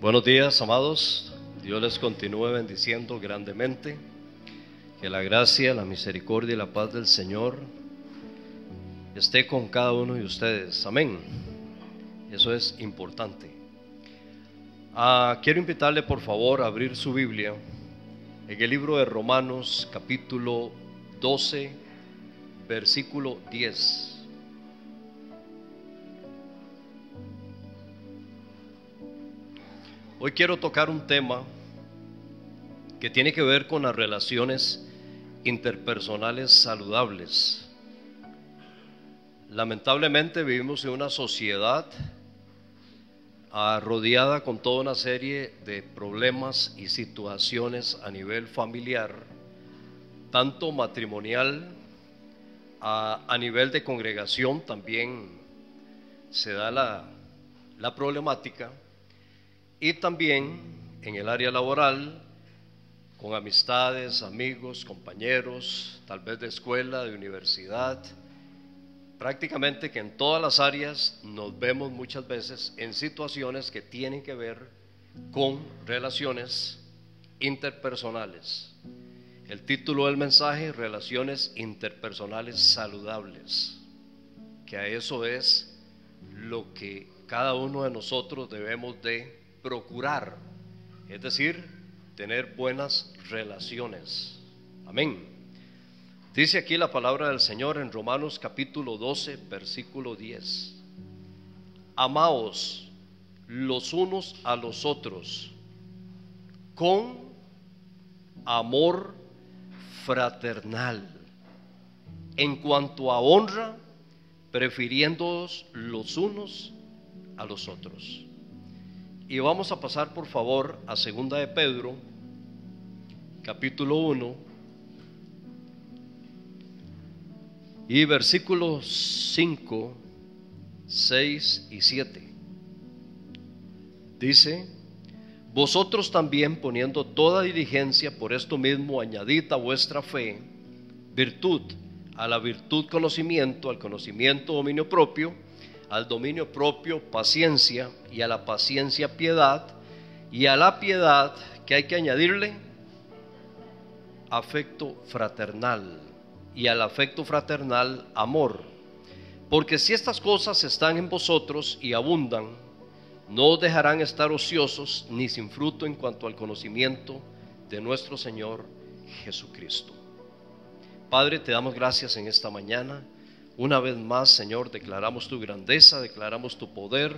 Buenos días, amados. Dios les continúe bendiciendo grandemente. Que la gracia, la misericordia y la paz del Señor esté con cada uno de ustedes. Amén. Eso es importante. Quiero invitarle por favor a abrir su Biblia en el libro de Romanos capítulo 12, versículo 10. Hoy quiero tocar un tema que tiene que ver con las relaciones interpersonales saludables. Lamentablemente vivimos en una sociedad rodeada con toda una serie de problemas y situaciones a nivel familiar, tanto matrimonial, a nivel de congregación también se da la problemática, y también en el área laboral, con amistades, amigos, compañeros, tal vez de escuela, de universidad. Prácticamente que en todas las áreas nos vemos muchas veces en situaciones que tienen que ver con relaciones interpersonales. El título del mensaje: relaciones interpersonales saludables, que a eso es lo que cada uno de nosotros debemos de procurar, es decir, tener buenas relaciones. Amén. Dice aquí la palabra del Señor en Romanos capítulo 12, versículo 10: Amaos los unos a los otros con amor fraternal, en cuanto a honra, prefiriéndoos los unos a los otros. Y vamos a pasar por favor a segunda de Pedro capítulo 1 y versículos 5, 6 y 7. Dice: vosotros también, poniendo toda diligencia, por esto mismo añadid a vuestra fe virtud, a la virtud conocimiento, al conocimiento dominio propio, al dominio propio paciencia, y a la paciencia piedad, y a la piedad, ¿qué hay que añadirle? Afecto fraternal, y al afecto fraternal amor. Porque si estas cosas están en vosotros y abundan, no os dejarán estar ociosos ni sin fruto en cuanto al conocimiento de nuestro Señor Jesucristo. Padre, te damos gracias en esta mañana. Una vez más, Señor, declaramos tu grandeza, declaramos tu poder,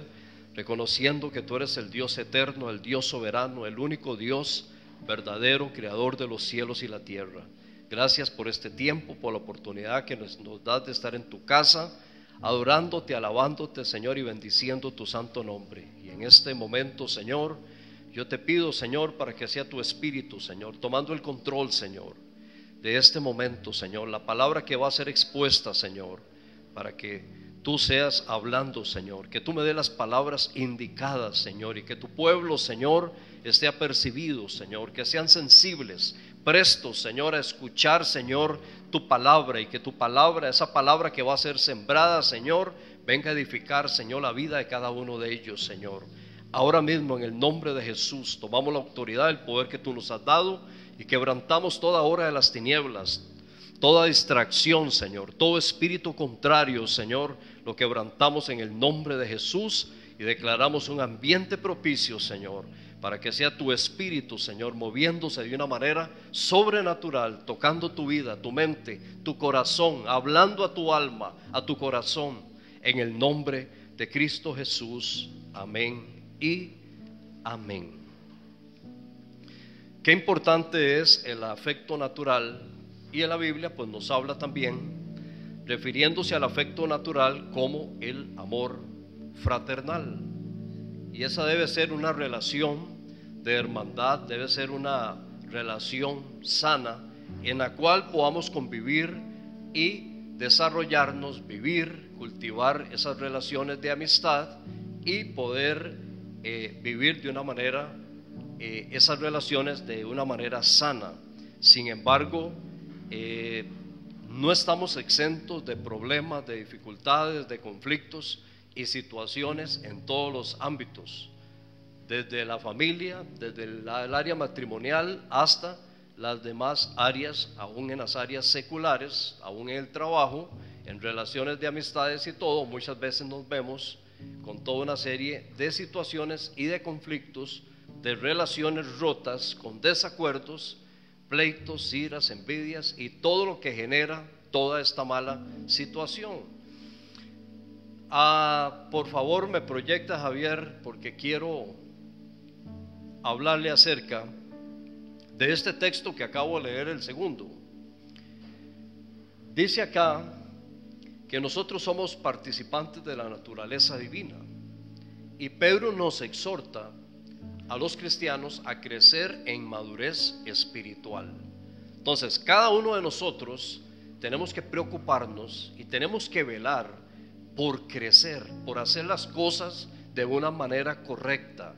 reconociendo que tú eres el Dios eterno, el Dios soberano, el único Dios verdadero, creador de los cielos y la tierra. Gracias por este tiempo, por la oportunidad que nos das de estar en tu casa, adorándote, alabándote, Señor, y bendiciendo tu santo nombre. Y en este momento, Señor, yo te pido, Señor, para que sea tu Espíritu, Señor, tomando el control, Señor, de este momento, Señor, la palabra que va a ser expuesta, Señor, para que tú seas hablando, Señor, que tú me des las palabras indicadas, Señor, y que tu pueblo, Señor, esté apercibido, Señor, que sean sensibles, prestos, Señor, a escuchar, Señor, tu palabra, y que tu palabra, esa palabra que va a ser sembrada, Señor, venga a edificar, Señor, la vida de cada uno de ellos, Señor. Ahora mismo, en el nombre de Jesús, tomamos la autoridad, el poder que tú nos has dado, y quebrantamos toda obra de las tinieblas, toda distracción, Señor, todo espíritu contrario, Señor, lo quebrantamos en el nombre de Jesús, y declaramos un ambiente propicio, Señor, para que sea tu Espíritu, Señor, moviéndose de una manera sobrenatural, tocando tu vida, tu mente, tu corazón, hablando a tu alma, a tu corazón, en el nombre de Cristo Jesús. Amén y amén. Qué importante es el afecto natural, y en la Biblia pues nos habla también, refiriéndose al afecto natural, como el amor fraternal. Y esa debe ser una relación de hermandad, debe ser una relación sana, en la cual podamos convivir y desarrollarnos, vivir, cultivar esas relaciones de amistad y poder vivir de una manera, esas relaciones de una manera sana. Sin embargo, no estamos exentos de problemas, de dificultades, de conflictos y situaciones en todos los ámbitos desde la familia, desde el área matrimonial hasta las demás áreas, aún en las áreas seculares, aún en el trabajo, en relaciones de amistades y todo. Muchas veces nos vemos con toda una serie de situaciones y de conflictos, de relaciones rotas, con desacuerdos, pleitos, iras, envidias y todo lo que genera toda esta mala situación. Por favor, me proyecta Javier, porque quiero hablarle acerca de este texto que acabo de leer, el segundo. Dice acá que nosotros somos participantes de la naturaleza divina, y Pedro nos exhorta a los cristianos a crecer en madurez espiritual. Entonces, cada uno de nosotros tenemos que preocuparnos y tenemos que velar por crecer, por hacer las cosas de una manera correcta,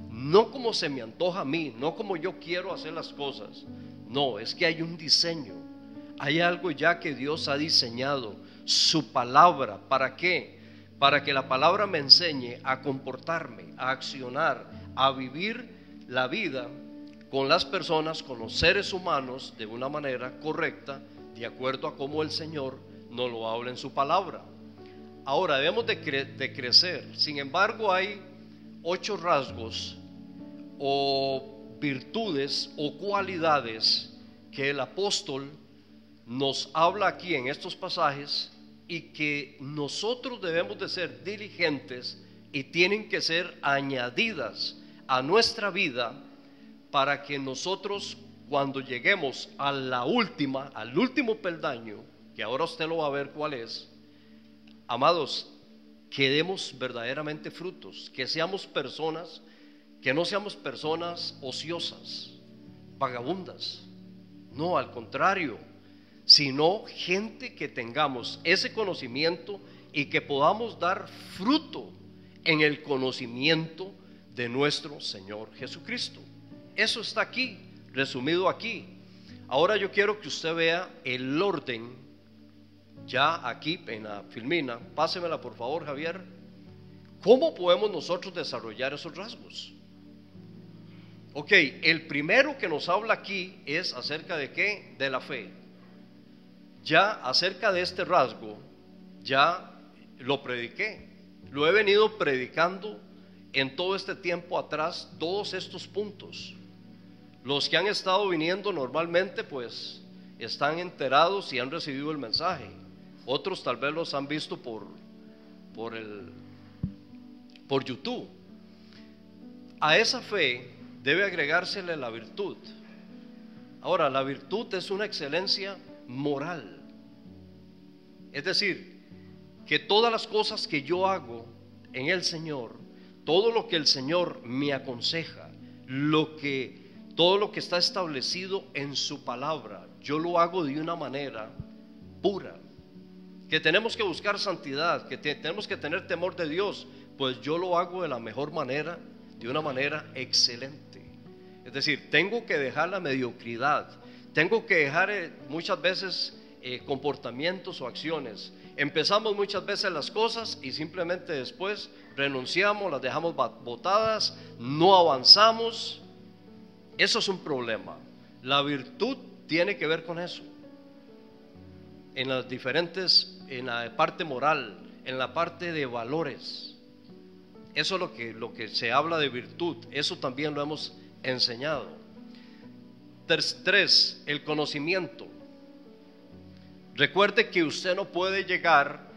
no como se me antoja a mí, no como yo quiero hacer las cosas. No, es que hay un diseño, hay algo ya que Dios ha diseñado, su palabra. ¿Para qué? Para que la palabra me enseñe a comportarme, a accionar, a vivir la vida con las personas, con los seres humanos, de una manera correcta, de acuerdo a cómo el Señor nos lo habla en su palabra. Ahora debemos de crecer. Sin embargo, hay 8 rasgos o virtudes o cualidades que el apóstol nos habla aquí en estos pasajes, y que nosotros debemos de ser diligentes y tienen que ser añadidas a nuestra vida, para que nosotros, cuando lleguemos a al último peldaño, que ahora usted lo va a ver cuál es, amados, que demos verdaderamente frutos, que seamos personas, que no seamos personas ociosas, vagabundas, no, al contrario, sino gente que tengamos ese conocimiento y que podamos dar fruto en el conocimiento de nuestro Señor Jesucristo. Eso está aquí, resumido aquí. Ahora yo quiero que usted vea el orden ya aquí en la filmina. Pásemela por favor, Javier. ¿Cómo podemos nosotros desarrollar esos rasgos? Ok, el primero que nos habla aquí es acerca de ¿qué? De la fe. Ya acerca de este rasgo, ya lo prediqué, lo he venido predicando en todo este tiempo atrás, todos estos puntos. Los que han estado viniendo normalmente pues están enterados y han recibido el mensaje. Otros tal vez los han visto por YouTube. A esa fe debe agregársele la virtud. Ahora, la virtud es una excelencia moral. Es decir, que todas las cosas que yo hago en el Señor, todo lo que el Señor me aconseja, todo lo que está establecido en su palabra, yo lo hago de una manera pura. Que tenemos que buscar santidad, que tenemos que tener temor de Dios, pues yo lo hago de la mejor manera, de una manera excelente. Es decir, tengo que dejar la mediocridad, tengo que dejar muchas veces comportamientos o acciones. Empezamos muchas veces las cosas y simplemente después renunciamos, las dejamos botadas, no avanzamos. Eso es un problema. La virtud tiene que ver con eso. En las diferentes, en la parte moral, en la parte de valores. Eso es lo que se habla de virtud. Eso también lo hemos enseñado. 3, el conocimiento. Recuerde que usted no puede llegar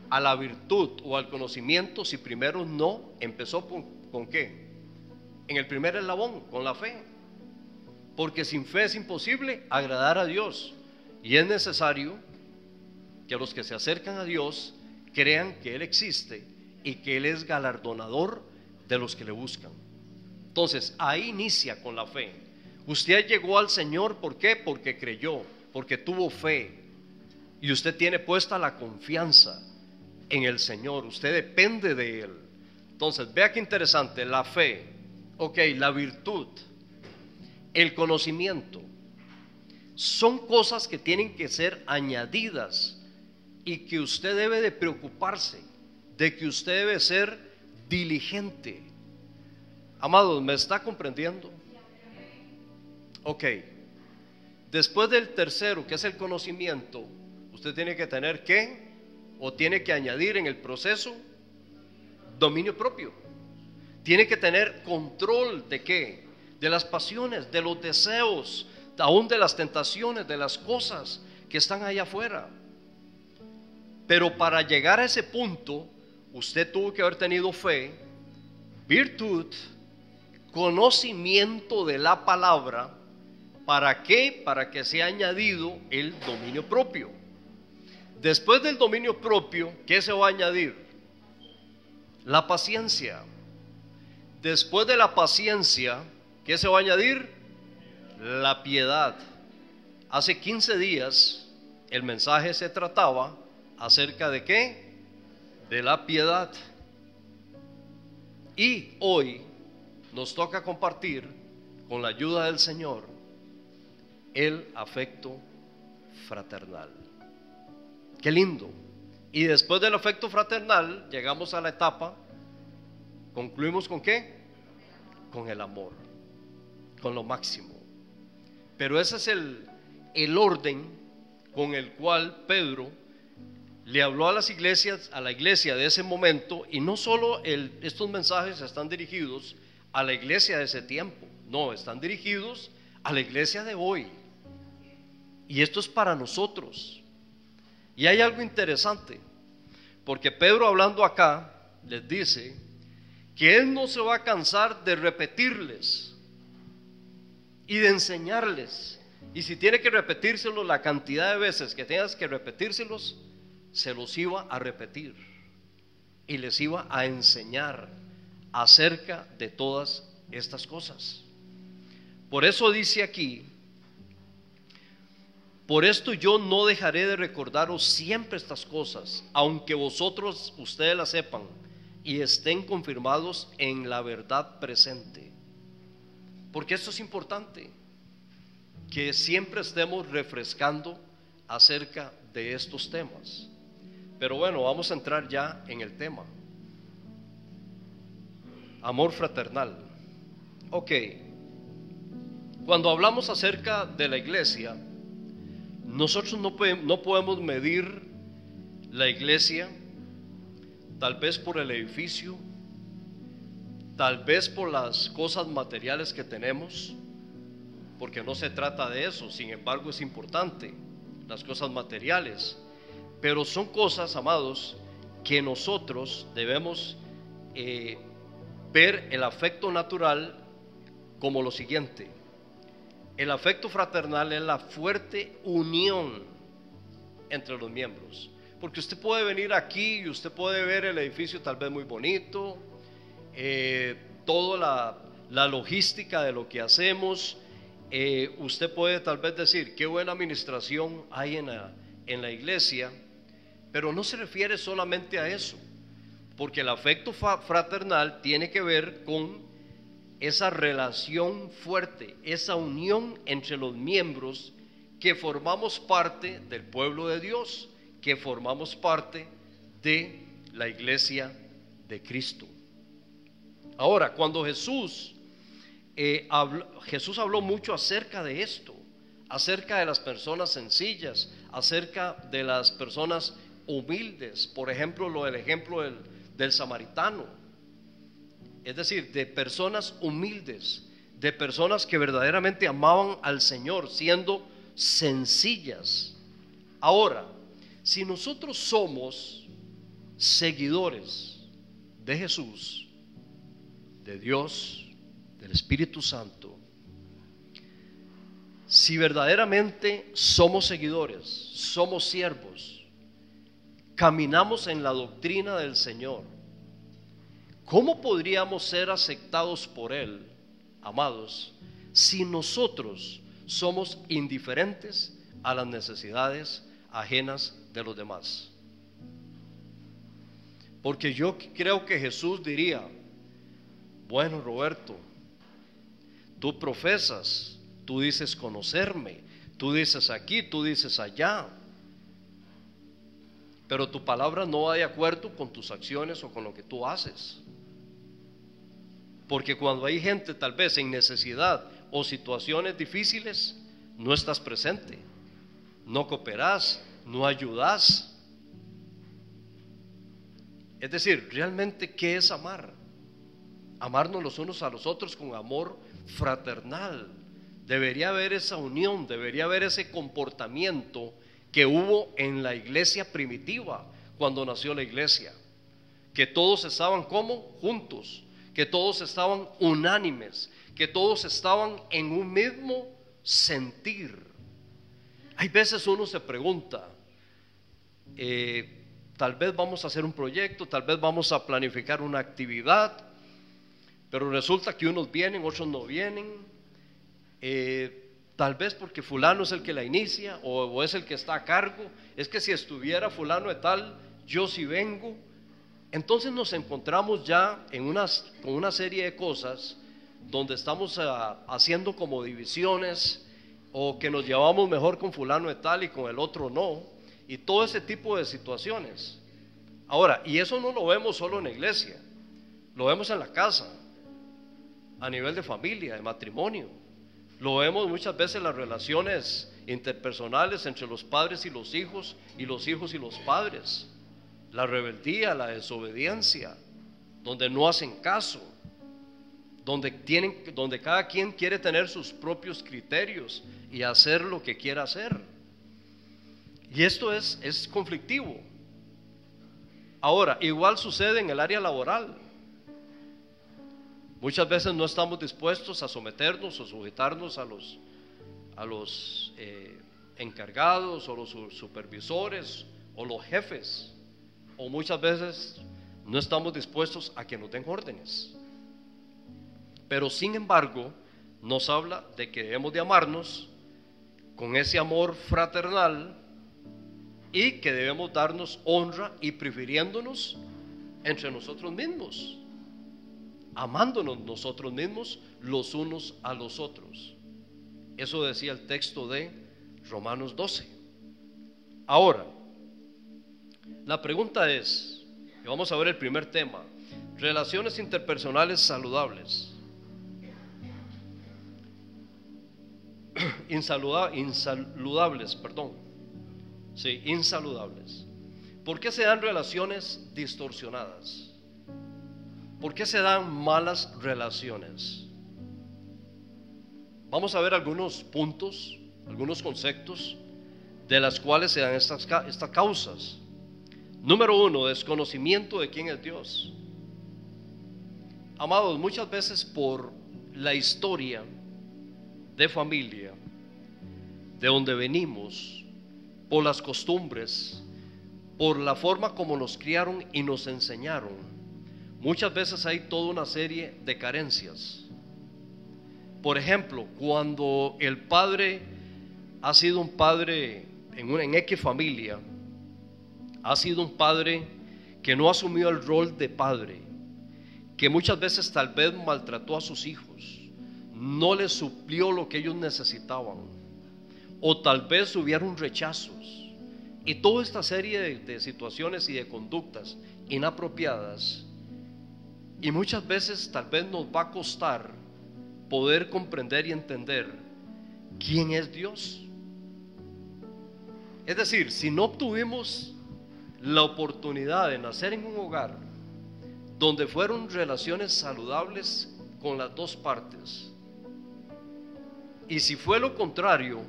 a la virtud o al conocimiento si primero no empezó ¿con qué? En el primer eslabón, con la fe. Porque sin fe es imposible agradar a Dios. Y es necesario que los que se acercan a Dios crean que Él existe y que Él es galardonador de los que le buscan. Entonces, ahí inicia con la fe. Usted llegó al Señor, ¿por qué? Porque creyó, porque tuvo fe. Y usted tiene puesta la confianza en el Señor, usted depende de Él. Entonces, vea qué interesante, la fe, ok, la virtud, el conocimiento, son cosas que tienen que ser añadidas y que usted debe de preocuparse, de que usted debe ser diligente. Amados, ¿me está comprendiendo? Ok. Después del tercero, que es el conocimiento, usted tiene que tener ¿qué? O tiene que añadir en el proceso dominio propio. Tiene que tener control de ¿qué? De las pasiones, de los deseos, aún de las tentaciones, de las cosas que están allá afuera. Pero para llegar a ese punto, usted tuvo que haber tenido fe, virtud, conocimiento de la palabra. ¿Para qué? Para que sea añadido el dominio propio. Después del dominio propio, ¿qué se va a añadir? La paciencia. Después de la paciencia, ¿qué se va a añadir? La piedad. Hace 15 días el mensaje se trataba acerca de ¿qué? De la piedad. Y hoy nos toca compartir, con la ayuda del Señor, el afecto fraternal. Qué lindo. Y después del afecto fraternal llegamos a la etapa, concluimos con ¿qué? Con el amor, con lo máximo. Pero ese es el orden con el cual Pedro le habló a las iglesias, a la iglesia de ese momento. Y no solo estos mensajes están dirigidos a la iglesia de ese tiempo, no, están dirigidos a la iglesia de hoy. Y esto es para nosotros. Y hay algo interesante, porque Pedro, hablando acá, les dice que él no se va a cansar de repetirles y de enseñarles. Y si tiene que repetírselos la cantidad de veces que tengas que repetírselos, se los iba a repetir y les iba a enseñar acerca de todas estas cosas. Por eso dice aquí: por esto yo no dejaré de recordaros siempre estas cosas, aunque vosotros ustedes las sepan y estén confirmados en la verdad presente. Porque esto es importante, que siempre estemos refrescando acerca de estos temas. Pero bueno, vamos a entrar ya en el tema. Amor fraternal. Ok, cuando hablamos acerca de la iglesia, nosotros no podemos medir la iglesia tal vez por el edificio, tal vez por las cosas materiales que tenemos, porque no se trata de eso. Sin embargo, es importante las cosas materiales, pero son cosas, amados, que nosotros debemos ver el afecto natural como lo siguiente. El afecto fraternal es la fuerte unión entre los miembros. Porque usted puede venir aquí y usted puede ver el edificio tal vez muy bonito, toda la logística de lo que hacemos. Usted puede tal vez decir, qué buena administración hay en la iglesia, pero no se refiere solamente a eso, porque el afecto fraternal tiene que ver con esa relación fuerte, esa unión entre los miembros que formamos parte del pueblo de Dios, que formamos parte de la iglesia de Cristo. Ahora, cuando Jesús habló mucho acerca de esto, acerca de las personas sencillas, acerca de las personas humildes. Por ejemplo, el ejemplo del samaritano, es decir, de personas humildes, de personas que verdaderamente amaban al Señor, siendo sencillas. Ahora, si nosotros somos seguidores de Jesús, de Dios, del Espíritu Santo, si verdaderamente somos seguidores, somos siervos, caminamos en la doctrina del Señor, ¿cómo podríamos ser aceptados por Él, amados, si nosotros somos indiferentes a las necesidades ajenas de los demás? Porque yo creo que Jesús diría, bueno, Roberto, tú profesas, tú dices conocerme, tú dices aquí, tú dices allá, pero tu palabra no va de acuerdo con tus acciones o con lo que tú haces. Porque cuando hay gente tal vez en necesidad o situaciones difíciles, no estás presente, no cooperás, no ayudás. Es decir, realmente, ¿qué es amar? Amarnos los unos a los otros con amor fraternal. Debería haber esa unión, debería haber ese comportamiento que hubo en la iglesia primitiva cuando nació la iglesia, que todos estaban como juntos, que todos estaban unánimes, que todos estaban en un mismo sentir. Hay veces uno se pregunta, tal vez vamos a hacer un proyecto, tal vez vamos a planificar una actividad, pero resulta que unos vienen, otros no vienen, tal vez porque fulano es el que la inicia o es el que está a cargo. Es que si estuviera fulano de tal, yo sí vengo. Entonces nos encontramos ya con una serie de cosas donde estamos haciendo como divisiones, o que nos llevamos mejor con fulano de tal y con el otro no, y todo ese tipo de situaciones. Ahora, y eso no lo vemos solo en la iglesia, lo vemos en la casa, a nivel de familia, de matrimonio. Lo vemos muchas veces en las relaciones interpersonales entre los padres y los hijos y los padres. La rebeldía, la desobediencia, donde no hacen caso, donde cada quien quiere tener sus propios criterios y hacer lo que quiera hacer. Y esto es conflictivo. Ahora, igual sucede en el área laboral. Muchas veces no estamos dispuestos a someternos o sujetarnos a los encargados o los supervisores o los jefes, o muchas veces no estamos dispuestos a que nos den órdenes. Pero sin embargo nos habla de que debemos de amarnos con ese amor fraternal y que debemos darnos honra y prefiriéndonos entre nosotros mismos, amándonos nosotros mismos los unos a los otros. Eso decía el texto de Romanos 12. Ahora, la pregunta es, y vamos a ver el primer tema, relaciones interpersonales saludables. Insaludables. ¿Por qué se dan relaciones distorsionadas? ¿Por qué se dan malas relaciones? Vamos a ver algunos puntos, algunos conceptos de las cuales se dan estas causas. Número 1, desconocimiento de quién es Dios. Amados, muchas veces por la historia de familia, de donde venimos, por las costumbres, por la forma como nos criaron y nos enseñaron, muchas veces hay toda una serie de carencias. Por ejemplo, cuando el padre ha sido un padre en X familia, ha sido un padre que no asumió el rol de padre, que muchas veces tal vez maltrató a sus hijos, no les suplió lo que ellos necesitaban, o tal vez hubieron rechazos y toda esta serie de situaciones y de conductas inapropiadas. Y muchas veces tal vez nos va a costar poder comprender y entender quién es Dios. Es decir, si no obtuvimos la oportunidad de nacer en un hogar donde fueron relaciones saludables con las dos partes, y si fue lo contrario,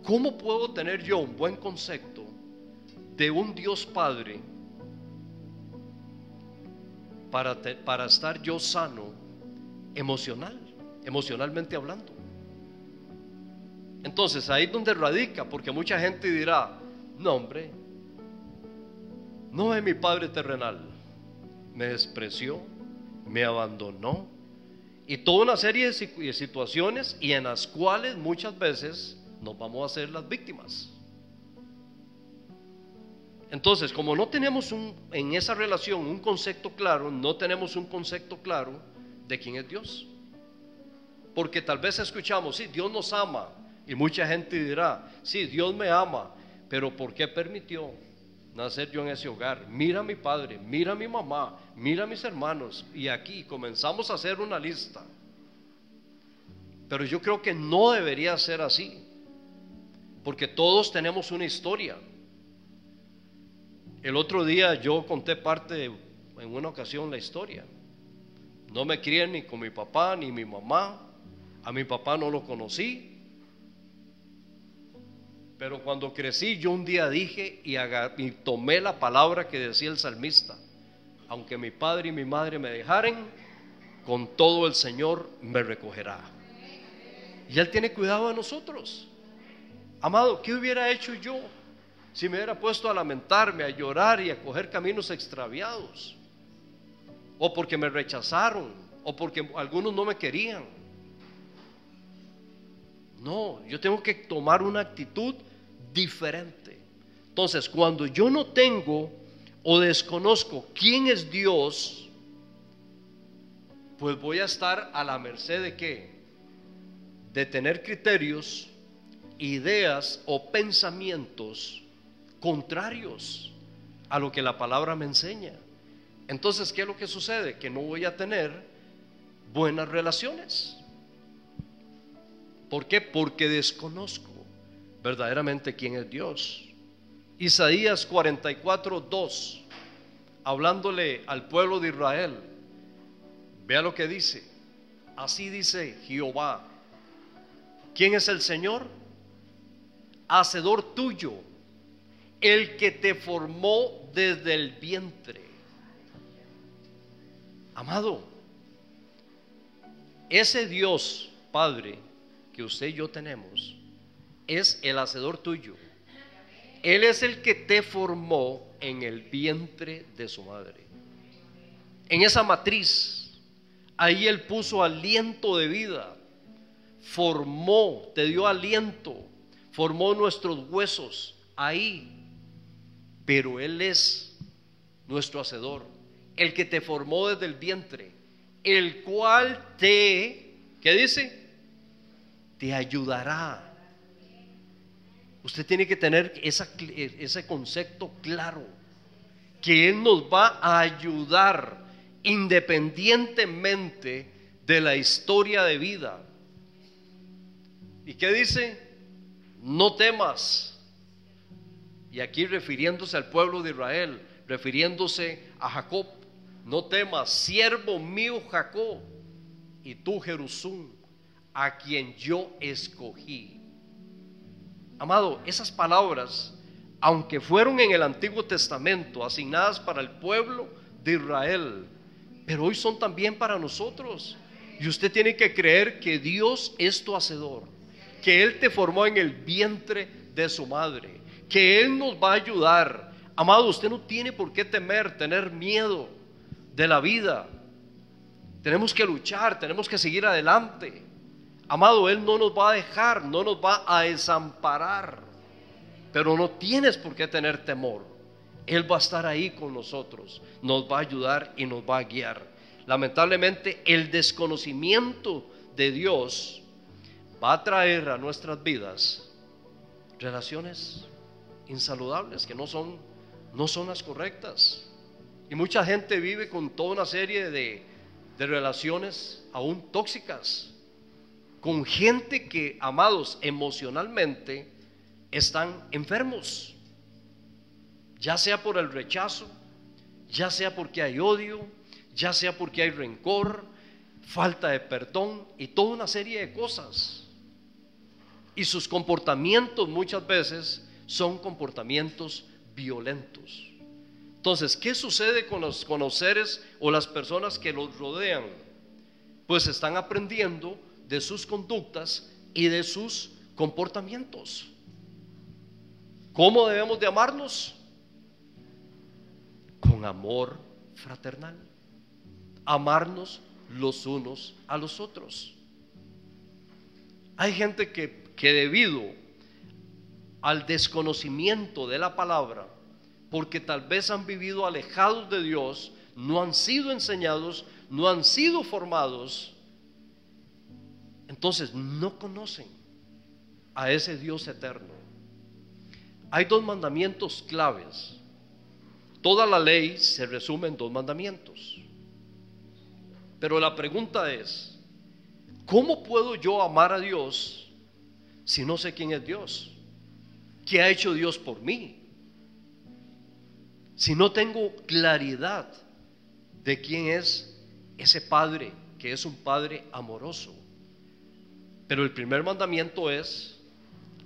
¿cómo puedo tener yo un buen concepto de un Dios Padre para estar yo sano emocionalmente hablando? Entonces ahí es donde radica, porque mucha gente dirá, no hombre, no es mi padre terrenal, me despreció, me abandonó, y toda una serie de situaciones, y en las cuales muchas veces nos vamos a hacer las víctimas. Entonces, como no tenemos en esa relación un concepto claro, no tenemos un concepto claro de quién es Dios. Porque tal vez escuchamos, sí, Dios nos ama, y mucha gente dirá, sí, Dios me ama, pero ¿por qué permitió nacer yo en ese hogar. Mira a mi padre, mira a mi mamá, mira a mis hermanos. Y aquí comenzamos a hacer una lista. Pero yo creo que no debería ser así, porque todos tenemos una historia. El otro día yo conté parte, en una ocasión, la historia. No me crié ni con mi papá ni mi mamá. A mi papá no lo conocí. Pero cuando crecí, yo un día dije y tomé la palabra que decía el salmista: aunque mi padre y mi madre me dejaren, con todo el Señor me recogerá. Y Él tiene cuidado de nosotros. Amado, ¿qué hubiera hecho yo si me hubiera puesto a lamentarme, a llorar y a coger caminos extraviados? O porque me rechazaron, o porque algunos no me querían. No, yo tengo que tomar una actitud diferente. Entonces, cuando yo no tengo o desconozco quién es Dios, pues voy a estar a la merced de ¿qué? De tener criterios, ideas o pensamientos contrarios a lo que la palabra me enseña. Entonces, ¿qué es lo que sucede? Que no voy a tener buenas relaciones. ¿Por qué? Porque desconozco verdaderamente quién es Dios. Isaías 44:2, hablándole al pueblo de Israel, vea lo que dice. Así dice Jehová. ¿Quién es el Señor? Hacedor tuyo, el que te formó desde el vientre. Amado, ese Dios Padre que usted y yo tenemos es el hacedor tuyo. Él es el que te formó en el vientre de su madre. En esa matriz, ahí Él puso aliento de vida, formó, te dio aliento, formó nuestros huesos ahí. Pero Él es nuestro hacedor, el que te formó desde el vientre, el cual ¿qué dice? Te ayudará. Usted tiene que tener ese concepto claro, que Él nos va a ayudar independientemente de la historia de vida. ¿Y qué dice? No temas. Y aquí refiriéndose al pueblo de Israel, refiriéndose a Jacob: no temas, siervo mío Jacob, y tú Jerusún, a quien yo escogí. Amado, esas palabras, aunque fueron en el Antiguo Testamento asignadas para el pueblo de Israel, pero hoy son también para nosotros. Y usted tiene que creer que Dios es tu hacedor, que Él te formó en el vientre de su madre, que Él nos va a ayudar. Amado, usted no tiene por qué tener miedo de la vida. Tenemos que luchar, tenemos que seguir adelante. Amado, Él no nos va a dejar, no nos va a desamparar. Pero no tienes por qué tener temor. Él va a estar ahí con nosotros, nos va a ayudar y nos va a guiar. Lamentablemente, el desconocimiento de Dios va a traer a nuestras vidas relaciones insaludables que no son las correctas. Y mucha gente vive con toda una serie de relaciones aún tóxicas, con gente que, amados, emocionalmente están enfermos, ya sea por el rechazo, ya sea porque hay odio, ya sea porque hay rencor, falta de perdón y toda una serie de cosas. Y sus comportamientos muchas veces son comportamientos violentos. Entonces, ¿qué sucede con los seres o las personas que los rodean? Pues están aprendiendo de sus conductas y de sus comportamientos. ¿Cómo debemos de amarnos? Con amor fraternal. Amarnos los unos a los otros. Hay gente que debido al desconocimiento de la palabra, porque tal vez han vivido alejados de Dios, no han sido enseñados, no han sido formados, entonces no conocen a ese Dios eterno. Hay dos mandamientos claves Toda la ley se resume en 2 mandamientos. Pero la pregunta es, ¿cómo puedo yo amar a Dios si no sé quién es Dios? ¿Qué ha hecho Dios por mí? Si no tengo claridad de quién es ese Padre, que es un Padre amoroso. Pero el primer mandamiento es: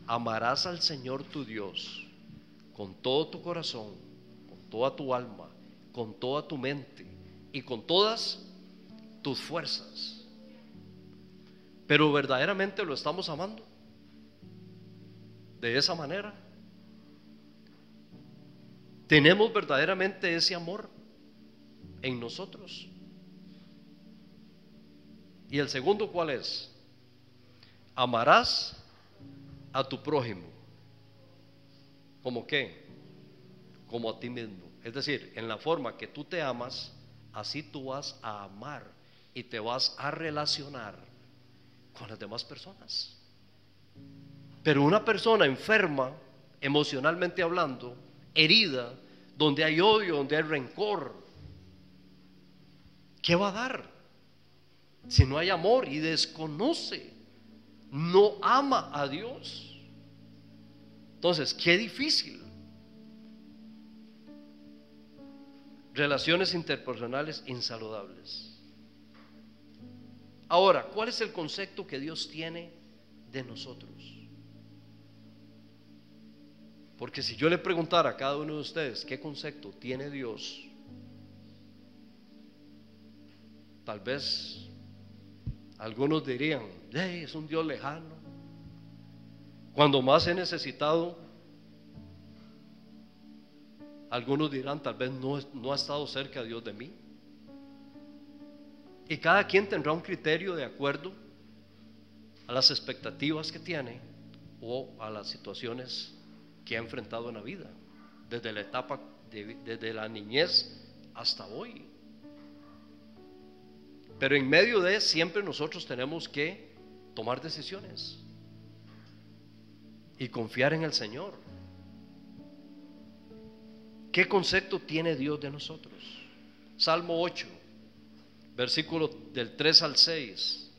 amarás al Señor tu Dios con todo tu corazón, con toda tu alma, con toda tu mente y con todas tus fuerzas. Pero verdaderamente lo estamos amando de esa manera. ¿Tenemos verdaderamente ese amor en nosotros? Y el segundo, ¿cuál es? Amarás a tu prójimo. ¿Cómo qué? Como a ti mismo. Es decir, en la forma que tú te amas, así tú vas a amar y te vas a relacionar con las demás personas. Pero una persona enferma, emocionalmente hablando, herida, donde hay odio, donde hay rencor, ¿qué va a dar? Si no hay amor y desconoce, no ama a Dios. Entonces, qué difícil. Relaciones interpersonales insaludables. Ahora, ¿cuál es el concepto que Dios tiene de nosotros? Porque si yo le preguntara a cada uno de ustedes qué concepto tiene Dios, tal vez algunos dirían: es un Dios lejano. Cuando más he necesitado, algunos dirán: tal vez no ha estado cerca Dios de mí. Y cada quien tendrá un criterio de acuerdo a las expectativas que tiene o a las situaciones que ha enfrentado en la vida, desde la etapa desde la niñez hasta hoy. Pero en medio de siempre nosotros tenemos que tomar decisiones y confiar en el Señor. ¿Qué concepto tiene Dios de nosotros? Salmo 8, versículo del 3 al 6.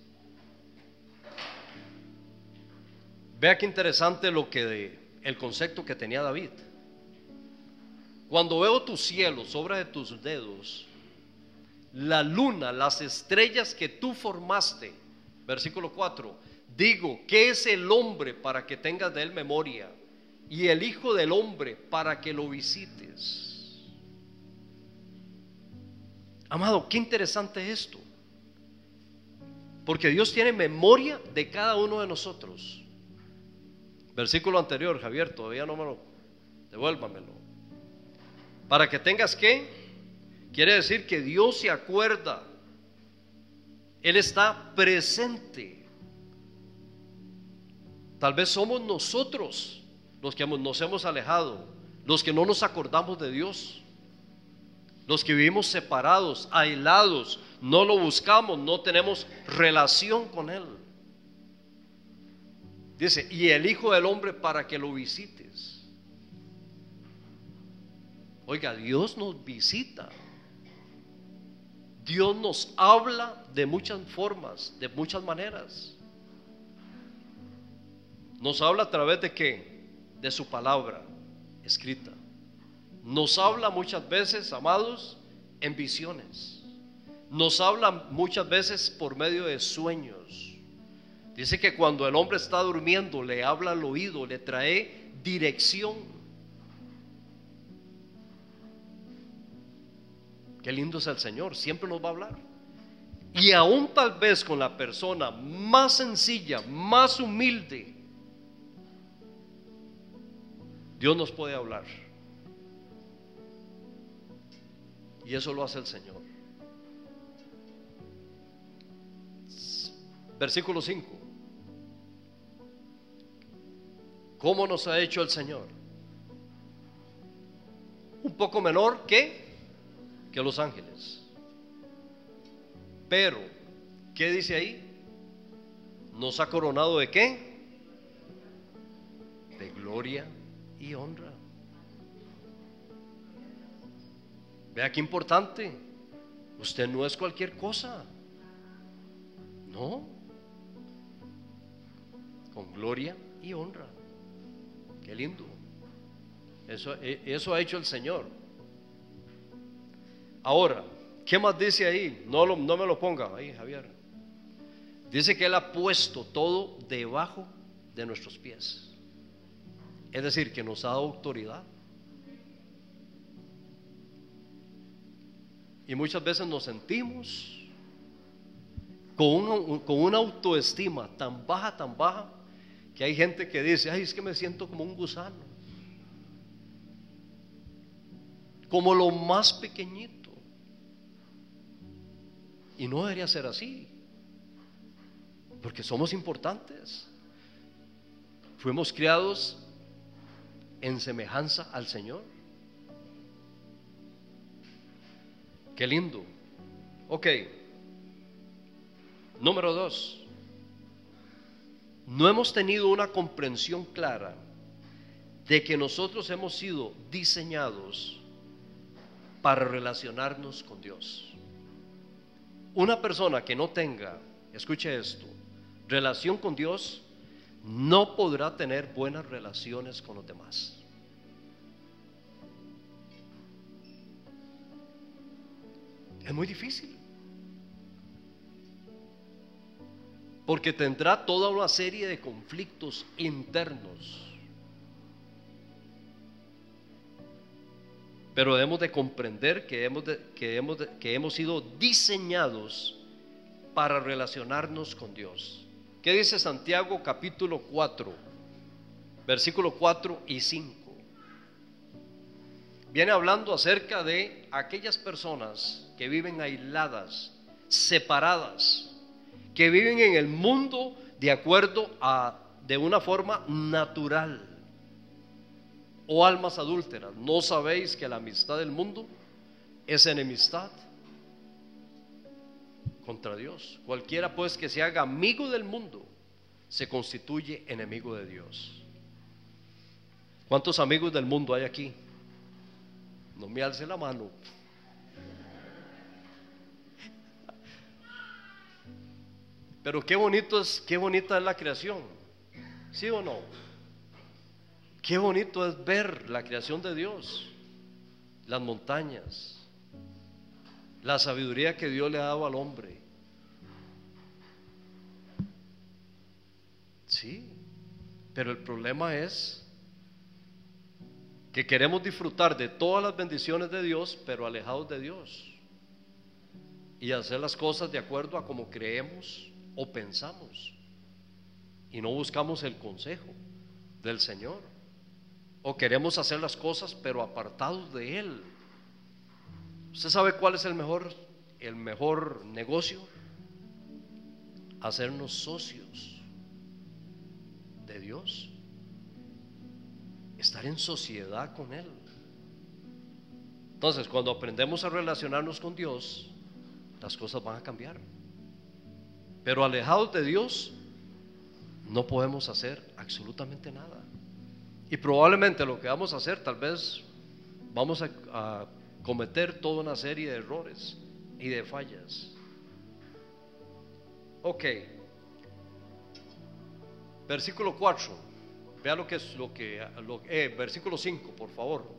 Vea qué interesante el concepto que tenía David. Cuando veo tus cielos, obra de tus dedos, la luna, las estrellas que tú formaste, versículo 4, digo, ¿qué es el hombre para que tengas de él memoria? Y el hijo del hombre para que lo visites. Amado, qué interesante esto, porque Dios tiene memoria de cada uno de nosotros. Versículo anterior, Javier, todavía no me lo, devuélvamelo. Para que tengas ¿qué? Quiere decir que Dios se acuerda, Él está presente. Tal vez somos nosotros los que nos hemos alejado, los que no nos acordamos de Dios, los que vivimos separados, aislados, no lo buscamos, no tenemos relación con Él. Dice, y el Hijo del Hombre para que lo visites. Oiga, Dios nos visita. Dios nos habla de muchas formas, de muchas maneras. Nos habla a través de ¿qué? De su palabra escrita. Nos habla muchas veces, amados, en visiones. Nos habla muchas veces por medio de sueños. Dice que cuando el hombre está durmiendo, le habla al oído, le trae dirección. Qué lindo es el Señor, siempre nos va a hablar. Y aún tal vez con la persona más sencilla, más humilde, Dios nos puede hablar. Y eso lo hace el Señor. Versículo 5. ¿Cómo nos ha hecho el Señor? Un poco menor que los ángeles. Pero, ¿qué dice ahí? Nos ha coronado ¿de qué? De gloria y honra. Vea qué importante. Usted no es cualquier cosa. No. Con gloria y honra. Qué lindo. Eso ha hecho el Señor. Ahora, ¿qué más dice ahí? No me lo ponga ahí, Javier. Dice que Él ha puesto todo debajo de nuestros pies. Es decir, que nos ha dado autoridad. Y muchas veces nos sentimos con una autoestima tan baja, que hay gente que dice: ay, es que me siento como un gusano, como lo más pequeñito. Y no debería ser así, porque somos importantes. Fuimos criados en semejanza al Señor. Qué lindo. Ok. Número 2. No hemos tenido una comprensión clara de que nosotros hemos sido diseñados para relacionarnos con Dios. Una persona que no tenga, escuche esto, relación con Dios, no podrá tener buenas relaciones con los demás. Es muy difícil, porque tendrá toda una serie de conflictos internos. Pero debemos de comprender que hemos sido diseñados para relacionarnos con Dios. ¿Qué dice Santiago capítulo 4, versículo 4 y 5? Viene hablando acerca de aquellas personas que viven aisladas, separadas, que viven en el mundo de una forma natural, o almas adúlteras. ¿No sabéis que la amistad del mundo es enemistad contra Dios? Cualquiera pues que se haga amigo del mundo se constituye enemigo de Dios. ¿Cuántos amigos del mundo hay aquí? No me alce la mano. Pero qué bonita es la creación, ¿sí o no? Qué bonito es ver la creación de Dios, las montañas, la sabiduría que Dios le ha dado al hombre. Sí, pero el problema es que queremos disfrutar de todas las bendiciones de Dios, pero alejados de Dios, y hacer las cosas de acuerdo a como creemos o pensamos, y no buscamos el consejo del Señor. O queremos hacer las cosas pero apartados de Él. ¿Usted sabe cuál es el mejor negocio? Hacernos socios de Dios, estar en sociedad con Él. Entonces, cuando aprendemos a relacionarnos con Dios, las cosas van a cambiar. Pero alejados de Dios, no podemos hacer absolutamente nada. Y probablemente lo que vamos a hacer, tal vez vamos a cometer toda una serie de errores y de fallas. Ok. Versículo 4. Vea lo que es versículo 5, por favor.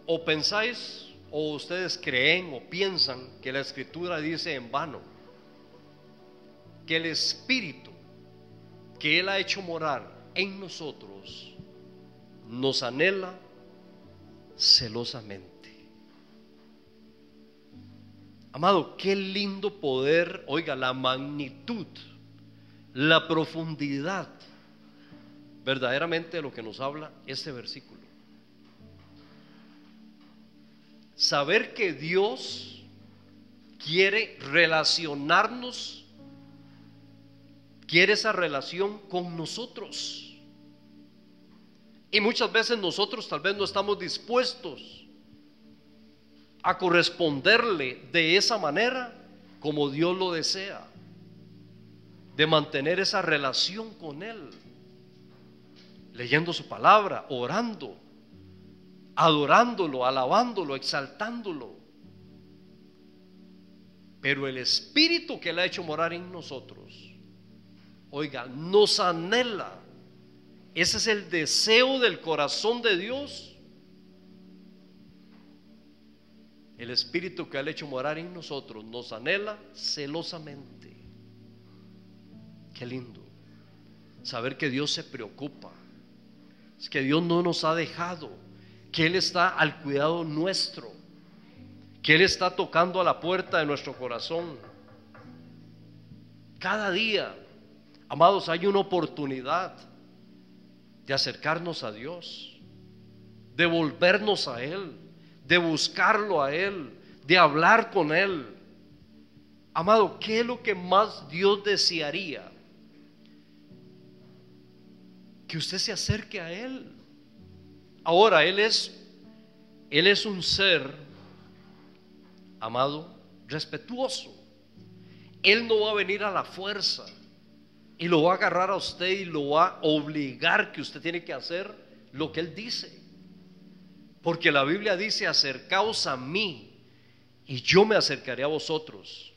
O pensáis, o ustedes creen o piensan que la Escritura dice en vano que el Espíritu que Él ha hecho morar en nosotros nos anhela celosamente. Amado, qué lindo poder, oiga, la magnitud, la profundidad verdaderamente de lo que nos habla este versículo. Saber que Dios quiere relacionarnos, quiere esa relación con nosotros. Y muchas veces nosotros tal vez no estamos dispuestos a corresponderle de esa manera como Dios lo desea, de mantener esa relación con Él, leyendo su palabra, orando, adorándolo, alabándolo, exaltándolo. Pero el Espíritu que Él ha hecho morar en nosotros, oiga, nos anhela. Ese es el deseo del corazón de Dios. El Espíritu que Él ha hecho morar en nosotros nos anhela celosamente. Qué lindo saber que Dios se preocupa, es que Dios no nos ha dejado, que Él está al cuidado nuestro, que Él está tocando a la puerta de nuestro corazón. Cada día, amados, hay una oportunidad de acercarnos a Dios, de volvernos a Él, de buscarlo a Él, de hablar con Él. Amado, ¿qué es lo que más Dios desearía? Que usted se acerque a Él. Ahora, Él es un ser, amado, respetuoso. Él no va a venir a la fuerza y lo va a agarrar a usted y lo va a obligar que usted tiene que hacer lo que Él dice. Porque la Biblia dice: acercaos a mí y yo me acercaré a vosotros.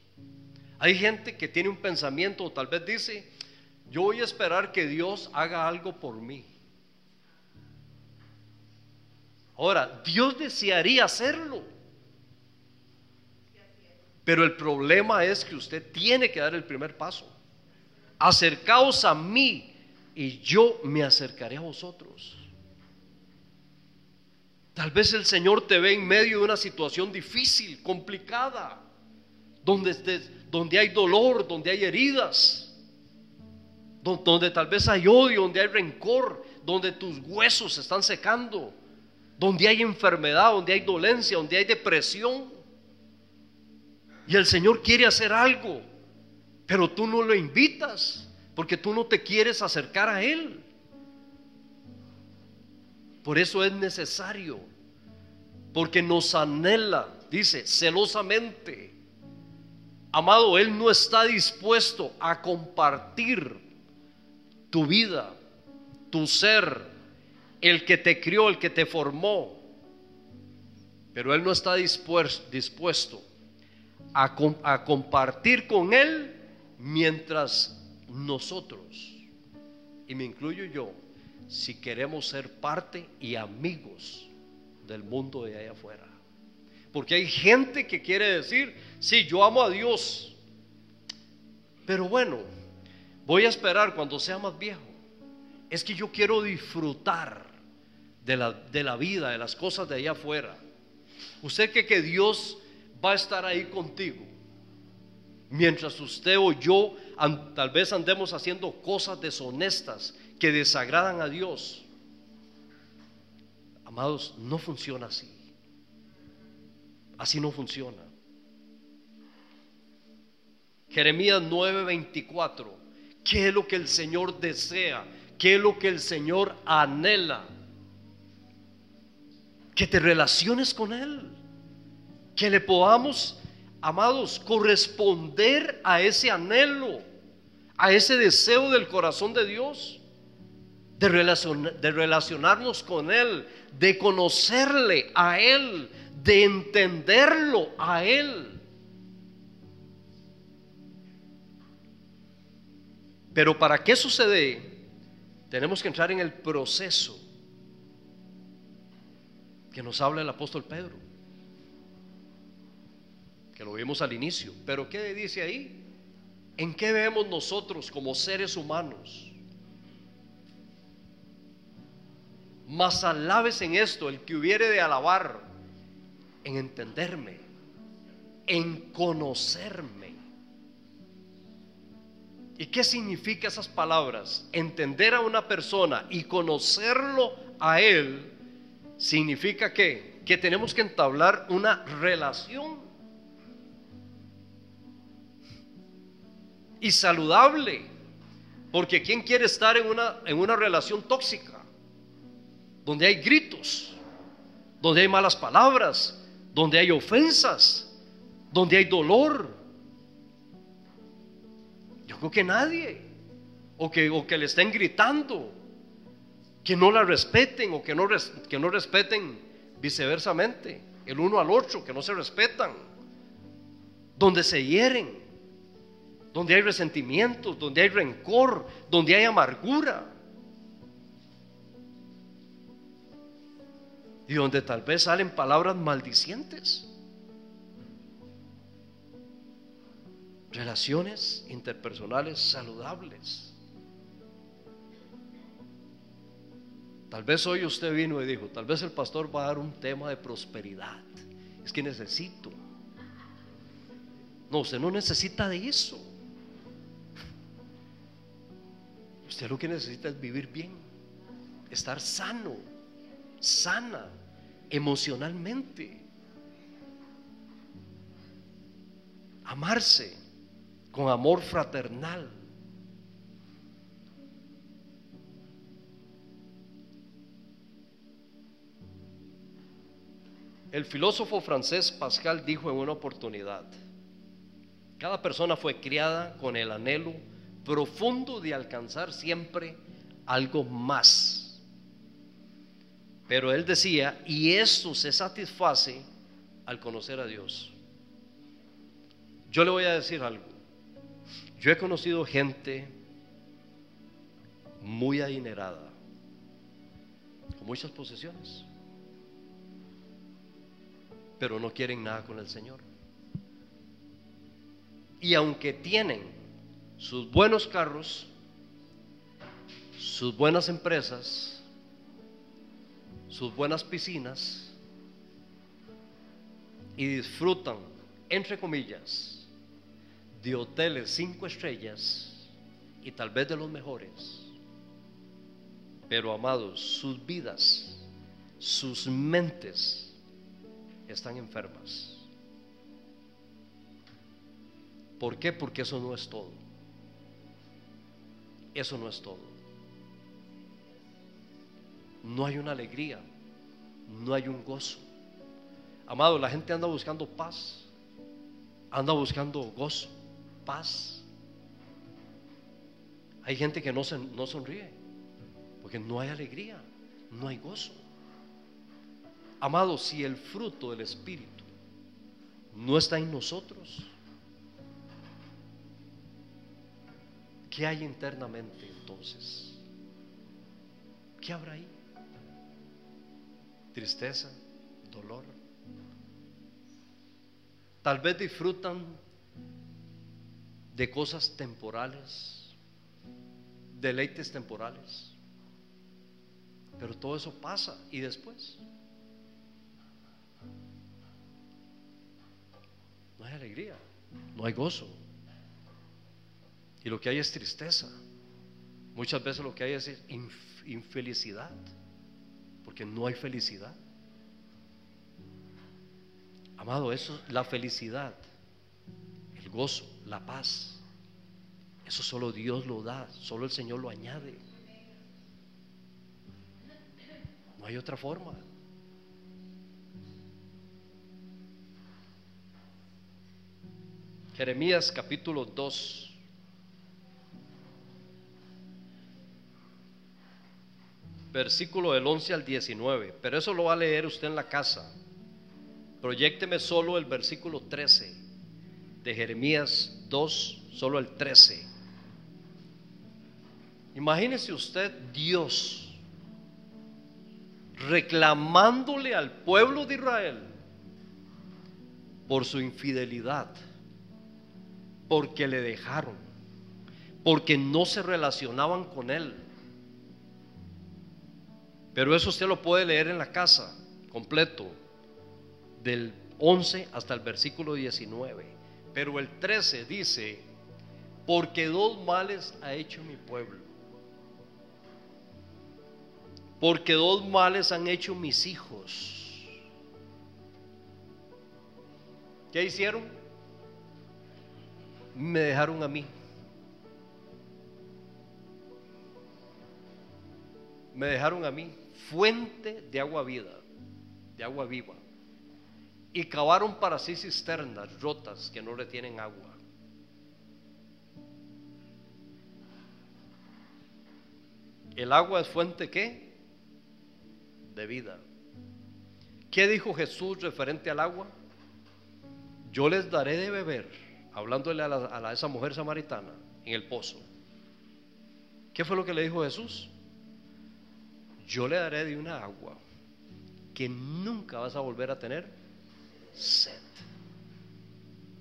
Hay gente que tiene un pensamiento, o tal vez dice: yo voy a esperar que Dios haga algo por mí. Ahora, Dios desearía hacerlo, pero el problema es que usted tiene que dar el primer paso. Acercaos a mí y yo me acercaré a vosotros. Tal vez el Señor te ve en medio de una situación difícil, complicada, donde hay dolor, donde hay heridas, donde tal vez hay odio, donde hay rencor, donde tus huesos se están secando, donde hay enfermedad, donde hay dolencia, donde hay depresión. Y el Señor quiere hacer algo, pero tú no lo invitas porque tú no te quieres acercar a Él. Por eso es necesario, porque nos anhela, dice, celosamente. Amado, Él no está dispuesto a compartir tu vida, tu ser, el que te crió, el que te formó. Pero Él no está dispuesto a compartir con Él mientras nosotros, y me incluyo yo, si queremos ser parte y amigos del mundo de allá afuera. Porque hay gente que quiere decir: sí, yo amo a Dios, pero bueno, voy a esperar cuando sea más viejo. Es que yo quiero disfrutar de la vida, de las cosas de allá afuera. Usted cree que Dios va a estar ahí contigo mientras usted o yo tal vez andemos haciendo cosas deshonestas que desagradan a Dios. Amados, no funciona así. Así no funciona. Jeremías 9:24. ¿Qué es lo que el Señor desea? ¿Qué es lo que el Señor anhela? Que te relaciones con Él, que le podamos, amados, corresponder a ese anhelo, a ese deseo del corazón de Dios, de relacionarnos con Él, de conocerle a Él, de entenderlo a Él. Pero para que eso se dé, tenemos que entrar en el proceso que nos habla el apóstol Pedro, que lo vimos al inicio. Pero ¿qué dice ahí? ¿En qué vemos nosotros como seres humanos? Mas alabes en esto el que hubiere de alabar, en entenderme, en conocerme. ¿Y qué significa esas palabras? Entender a una persona y conocerlo a él significa que tenemos que entablar una relación y saludable, porque ¿quién quiere estar en una relación tóxica donde hay gritos, donde hay malas palabras, donde hay ofensas, donde hay dolor? Yo creo que nadie, o que le estén gritando, que no la respeten, o que no respeten viceversamente, el uno al otro, que no se respetan, donde se hieren, donde hay resentimientos, donde hay rencor, donde hay amargura, y donde tal vez salen palabras maldicientes. Relaciones interpersonales saludables. Tal vez hoy usted vino y dijo, tal vez el pastor va a dar un tema de prosperidad. Es que necesito. No, usted no necesita de eso. Usted lo que necesita es vivir bien, estar sano, sana, emocionalmente, amarse con amor fraternal. El filósofo francés Pascal dijo en una oportunidad: cada persona fue criada con el anhelo profundo de alcanzar siempre algo más. Pero él decía, y esto se satisface al conocer a Dios. Yo le voy a decir algo. Yo he conocido gente muy adinerada, con muchas posesiones, pero no quieren nada con el Señor. Y aunque tienen sus buenos carros, sus buenas empresas, sus buenas piscinas, y disfrutan, entre comillas, de hoteles 5 estrellas y tal vez de los mejores, pero amados, sus vidas, sus mentes están enfermas. ¿Por qué? Porque eso no es todo. Eso no es todo. No hay una alegría, no hay un gozo. Amado, la gente anda buscando paz, anda buscando gozo, paz. Hay gente que no sonríe porque no hay alegría, no hay gozo. Amado, si el fruto del Espíritu no está en nosotros, ¿qué hay internamente entonces? ¿Qué habrá ahí? Tristeza, dolor. Tal vez disfrutan de cosas temporales, deleites temporales, pero todo eso pasa. ¿Y después? No hay alegría, no hay gozo, y lo que hay es tristeza. Muchas veces lo que hay es infelicidad, porque no hay felicidad. Amado, eso, la felicidad, el gozo, la paz, eso solo Dios lo da, solo el Señor lo añade. No hay otra forma. Jeremías capítulo 2, versículo del 11 al 19, pero eso lo va a leer usted en la casa. Proyécteme solo el versículo 13 de Jeremías 2, solo el 13. Imagínese usted Dios reclamándole al pueblo de Israel por su infidelidad, porque le dejaron, porque no se relacionaban con él. Pero eso usted lo puede leer en la casa completo, del 11 hasta el versículo 19. Pero el 13 dice: porque 2 males ha hecho mi pueblo, porque 2 males han hecho mis hijos. ¿Qué hicieron? Me dejaron a mí. Me dejaron a mí, fuente de agua vida, de agua viva, y cavaron para sí cisternas rotas que no retienen agua. El agua es fuente ¿qué? De vida. ¿Qué dijo Jesús referente al agua? Yo les daré de beber, hablándole a esa mujer samaritana en el pozo. ¿Qué fue lo que le dijo Jesús? Yo le daré de una agua que nunca vas a volver a tener sed.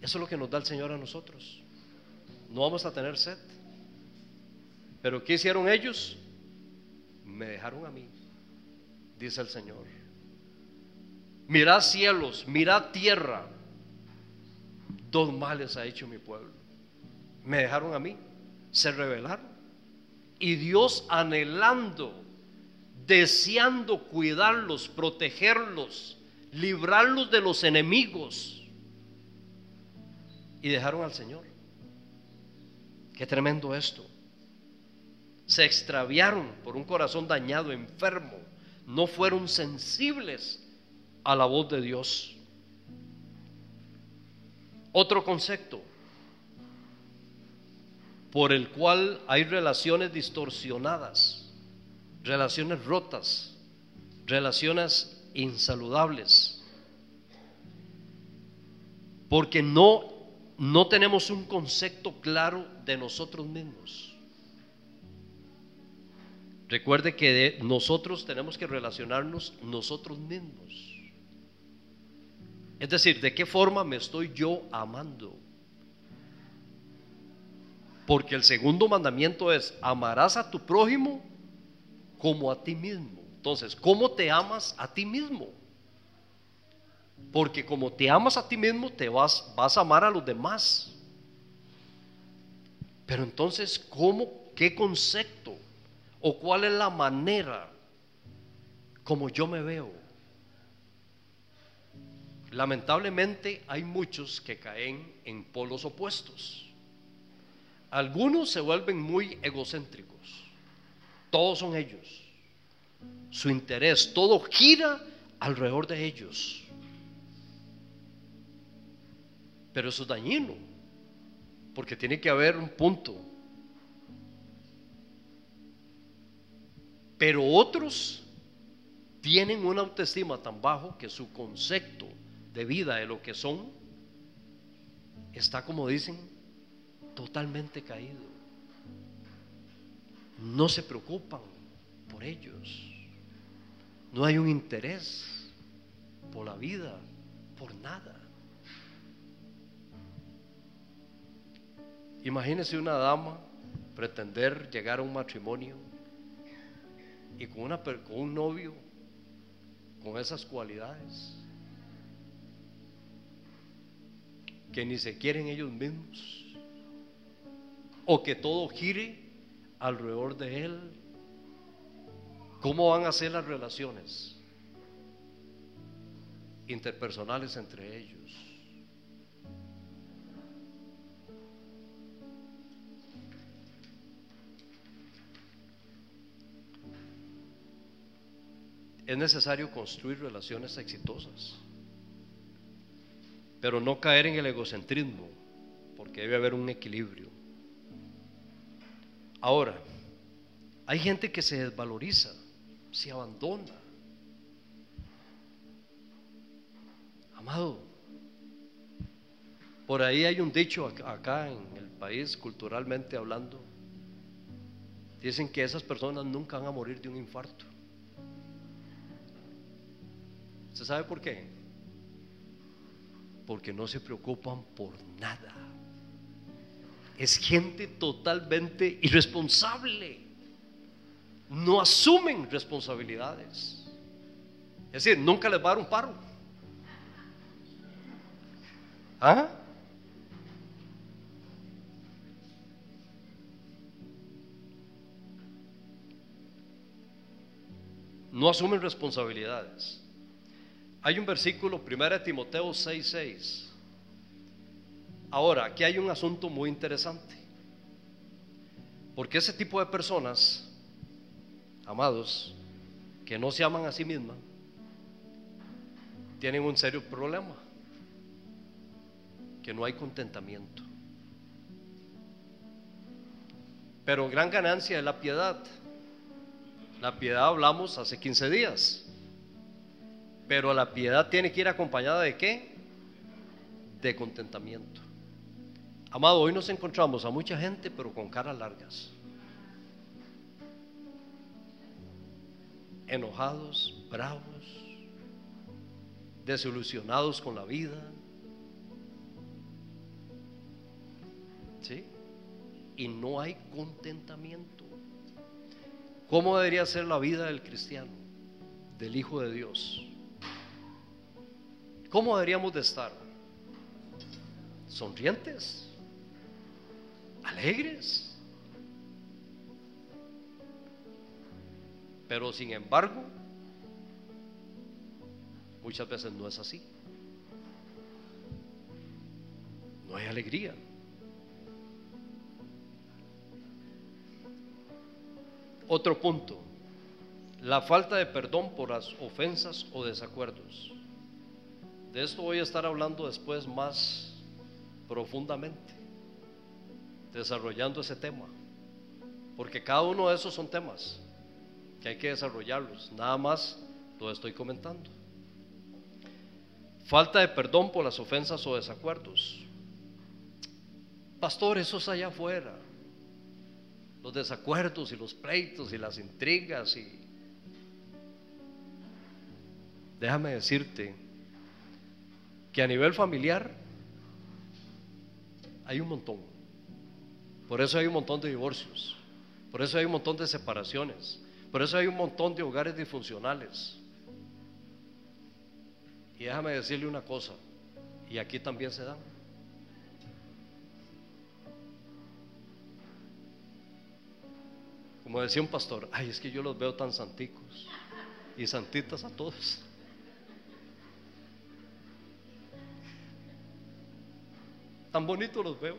Eso es lo que nos da el Señor a nosotros. No vamos a tener sed. Pero ¿qué hicieron ellos? Me dejaron a mí, dice el Señor. Mirad cielos, mirad tierra, dos males ha hecho mi pueblo. Me dejaron a mí, se rebelaron. Y Dios, anhelando, deseando cuidarlos, protegerlos, librarlos de los enemigos, y dejaron al Señor. Qué tremendo esto. Se extraviaron por un corazón dañado, enfermo. No fueron sensibles a la voz de Dios. Otro concepto por el cual hay relaciones distorsionadas, relaciones rotas, relaciones insaludables, porque no tenemos un concepto claro de nosotros mismos. Recuerde que nosotros tenemos que relacionarnos nosotros mismos. Es decir, ¿de qué forma me estoy yo amando? Porque el segundo mandamiento es: amarás a tu prójimo como a ti mismo. Entonces, ¿cómo te amas a ti mismo? Porque como te amas a ti mismo, vas a amar a los demás. Pero entonces, ¿cómo? ¿Qué concepto? ¿O cuál es la manera como yo me veo? Lamentablemente hay muchos que caen en polos opuestos. Algunos se vuelven muy egocéntricos. Todos son ellos. Su interés, todo gira alrededor de ellos. Pero eso es dañino, porque tiene que haber un punto. Pero otros tienen una autoestima tan bajo que su concepto de vida, de lo que son, está, como dicen, totalmente caído. No se preocupan por ellos. No hay un interés por la vida, por nada. Imagínese una dama pretender llegar a un matrimonio y con un novio con esas cualidades, que ni se quieren ellos mismos, o que todo gire alrededor de él. ¿Cómo van a ser las relaciones interpersonales entre ellos? Es necesario construir relaciones exitosas, pero no caer en el egocentrismo, porque debe haber un equilibrio. Ahora, hay gente que se desvaloriza, se abandona. Amado, por ahí hay un dicho acá en el país, culturalmente hablando, dicen que esas personas nunca van a morir de un infarto. ¿Usted sabe por qué? Porque no se preocupan por nada. Es gente totalmente irresponsable. No asumen responsabilidades. Es decir, nunca les va a dar un paro. ¿Ah? No asumen responsabilidades. Hay un versículo, 1 Timoteo 6:6. Ahora, aquí hay un asunto muy interesante, porque ese tipo de personas, amados, que no se aman a sí mismas, tienen un serio problema, que no hay contentamiento. Pero gran ganancia es la piedad. La piedad hablamos hace 15 días. Pero la piedad tiene que ir acompañada ¿de qué? De contentamiento. Amado, hoy nos encontramos a mucha gente pero con caras largas, enojados, bravos, desilusionados con la vida, ¿sí? Y no hay contentamiento. ¿Cómo debería ser la vida del cristiano, del Hijo de Dios? ¿Cómo deberíamos de estar? Sonrientes, alegres. Pero sin embargo, muchas veces no es así. No hay alegría. Otro punto, la falta de perdón por las ofensas o desacuerdos. De esto voy a estar hablando después más profundamente, desarrollando ese tema, porque cada uno de esos son temas que hay que desarrollarlos, nada más lo estoy comentando. Falta de perdón por las ofensas o desacuerdos. Pastor, eso es allá afuera, los desacuerdos y los pleitos y las intrigas, y déjame decirte que a nivel familiar hay un montón. Por eso hay un montón de divorcios, por eso hay un montón de separaciones, por eso hay un montón de hogares disfuncionales. Y déjame decirle una cosa, y aquí también se dan. Como decía un pastor, ay, es que yo los veo tan santicos y santitas a todos. Tan bonitos los veo.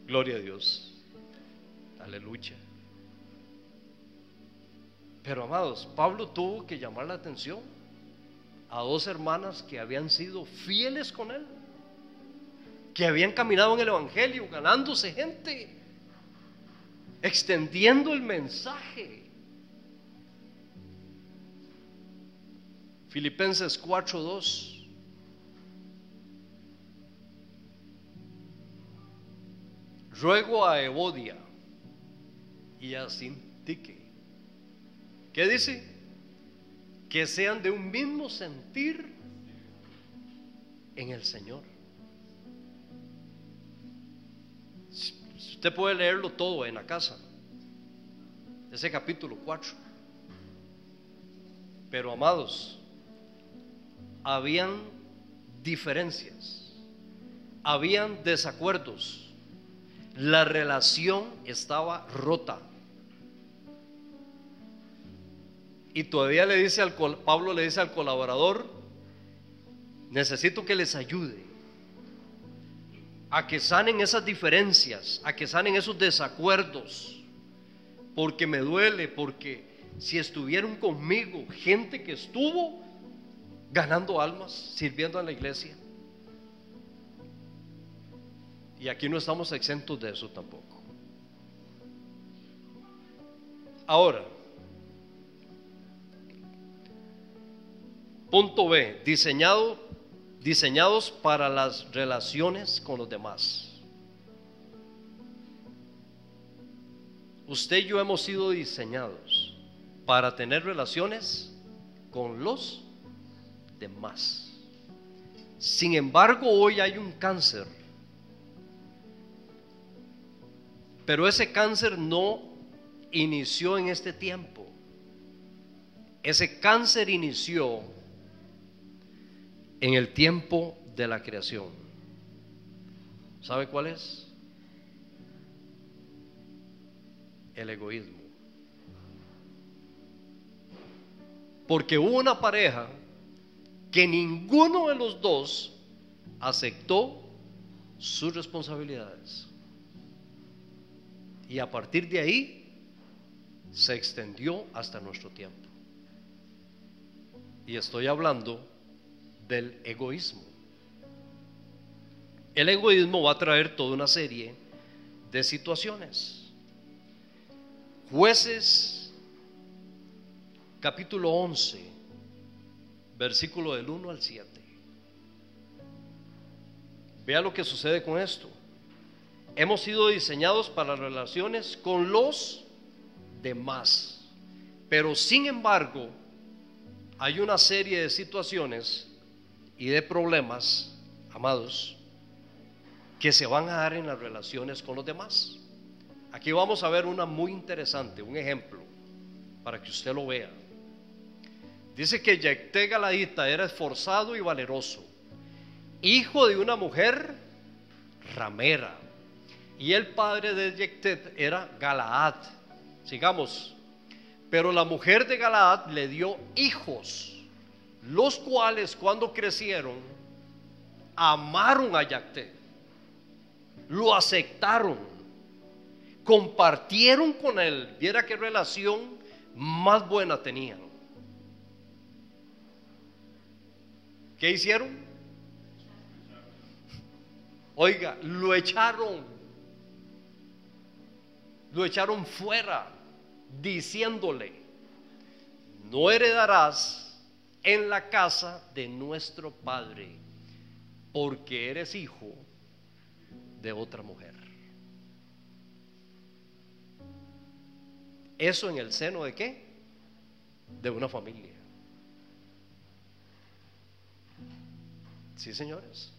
Gloria a Dios. Aleluya. Pero amados, Pablo tuvo que llamar la atención a dos hermanas que habían sido fieles con él, que habían caminado en el evangelio, ganándose gente, extendiendo el mensaje. Filipenses 4:2. Ruego a Evodia y a Sintique. ¿Qué dice? Que sean de un mismo sentir en el Señor. Usted puede leerlo todo en la casa, ese capítulo 4. Pero amados, habían diferencias, habían desacuerdos, la relación estaba rota. Y todavía le dice Pablo le dice al colaborador, necesito que les ayude a que sanen esas diferencias, a que sanen esos desacuerdos, porque me duele, porque si estuvieron conmigo gente que estuvo ganando almas, sirviendo en la iglesia, y aquí no estamos exentos de eso tampoco. Ahora, punto B, diseñados para las relaciones con los demás. Usted y yo hemos sido diseñados para tener relaciones con los demás. Sin embargo, hoy hay un cáncer, pero ese cáncer no inició en este tiempo. Ese cáncer inició en el tiempo de la creación. ¿Sabe cuál es? El egoísmo. Porque hubo una pareja que ninguno de los dos aceptó sus responsabilidades, y a partir de ahí se extendió hasta nuestro tiempo. Y estoy hablando del egoísmo. El egoísmo va a traer toda una serie de situaciones. Jueces, capítulo 11, versículo del 1 al 7. Vea lo que sucede con esto. Hemos sido diseñados para relaciones con los demás, pero sin embargo hay una serie de situaciones y de problemas, amados, que se van a dar en las relaciones con los demás. Aquí vamos a ver una muy interesante, un ejemplo para que usted lo vea. Dice que Jefté Galadita era esforzado y valeroso, hijo de una mujer ramera, y el padre de Jefté era Galaad. Sigamos. Pero la mujer de Galaad le dio hijos, los cuales cuando crecieron amaron a Jefté, lo aceptaron, compartieron con él. Viera qué relación más buena tenían. ¿Qué hicieron? Oiga, lo echaron fuera, diciéndole: no heredarás en la casa de nuestro padre, porque eres hijo de otra mujer. Eso en el seno ¿de qué? De una familia. Sí, señores.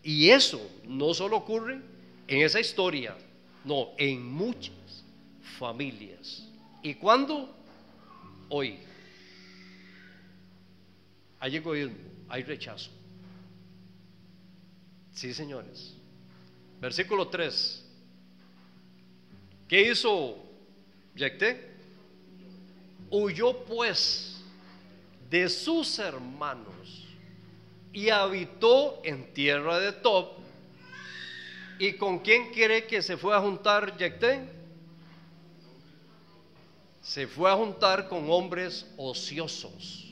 Y eso no solo ocurre en esa historia, no, en muchas familias. ¿Y cuándo? Hoy. Hay egoísmo, hay rechazo. Sí, señores. Versículo 3. ¿Qué hizo Jefté? Huyó pues de sus hermanos y habitó en tierra de Tob. ¿Y con quién cree que se fue a juntar Jefté? Se fue a juntar con hombres ociosos,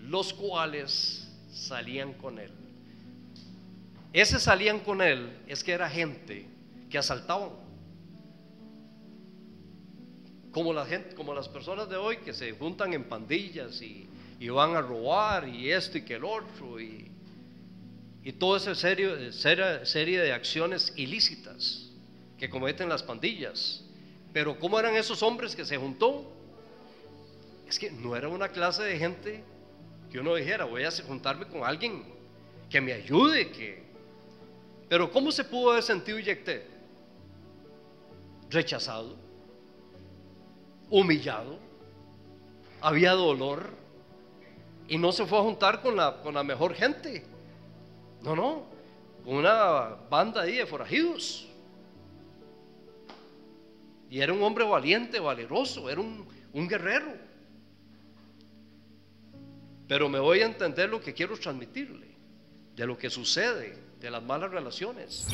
los cuales salían con él. Ese salían con él es que era gente que asaltaban, como las personas de hoy que se juntan en pandillas y van a robar y esto y que el otro y toda esa serie de acciones ilícitas que cometen las pandillas. Pero ¿cómo eran esos hombres que se juntó? Es que no era una clase de gente que uno dijera: voy a juntarme con alguien que me ayude. Pero ¿cómo se pudo haber sentido Jefté? Rechazado, humillado, había dolor, y no se fue a juntar con la mejor gente. No, con una banda ahí de forajidos. Y era un hombre valiente, valeroso, era un guerrero. Pero me voy a entender lo que quiero transmitirle, de lo que sucede, de las malas relaciones.